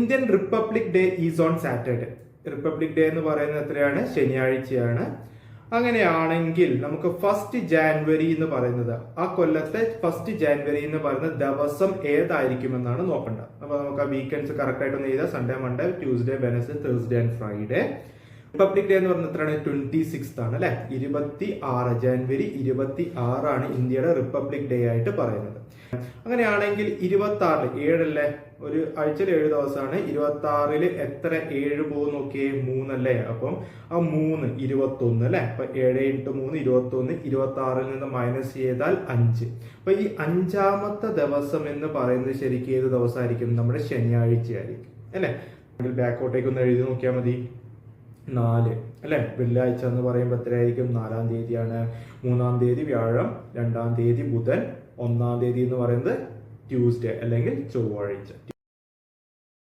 Indian republic day is on Saturday. Republic day എന്ന് പറയുന്നത് എത്രയാണ്? ശനിയാഴ്ചയാണ്. അങ്ങനെയാണെങ്കിൽ നമുക്ക് 1 ജാനുവരി എന്ന് പറയുന്നത്, ആ കൊല്ലത്തെ 1 ജാനുവരി എന്ന് പറയുന്ന ദിവസം ഏതായിരിക്കുമെന്നാണ് നോക്കേണ്ടത്. അപ്പൊ നമുക്ക് ആ വീക്കെൻഡ്സ് കറക്റ്റ് ആയിട്ടൊന്ന് എഴുതാം. Sunday, Monday, Tuesday, Wednesday, Thursday and Friday. Republic day എന്ന് പറഞ്ഞാൽ എത്രയാണ്? 26 ആണ് അല്ലെ? 26 ജാനുവരി 26 ആണ് ഇന്ത്യയുടെ റിപ്പബ്ലിക് ഡേ ആയിട്ട് പറയുന്നത്. അങ്ങനെയാണെങ്കിൽ 26 7 അല്ലേ? ഒരു ആഴ്ചയിൽ 7 ദിവസമാണ്. 26 എത്ര 7 പോകും നോക്കിയേ? 3 അല്ലേ? അപ്പം ആ 3 21 അല്ലെ? അപ്പൊ 7 × 3 21. 26 നിന്ന് മൈനസ് ചെയ്താൽ 5. അപ്പൊ ഈ 5ാമത്തെ ദിവസം എന്ന് പറയുന്നത് ശരിക്കും ഏത് ദിവസമായിരിക്കും? നമ്മുടെ ശനിയാഴ്ച ആയിരിക്കും അല്ലെ? ബാക്കോട്ടേക്ക് ഒന്ന് എഴുതി നോക്കിയാൽ മതി. 4 അല്ലെ? വെള്ളിയാഴ്ച എന്ന് പറയുമ്പോൾ എത്രയായിരിക്കും? 4-ാം തീയതിയാണ്. 3-ാം തീയതി വ്യാഴം, 2-ാം തീയതി ബുധൻ, 1-ാം തീയതി എന്ന് പറയുന്നത് ട്യൂസ്ഡേ അല്ലെങ്കിൽ ചൊവ്വാഴ്ച.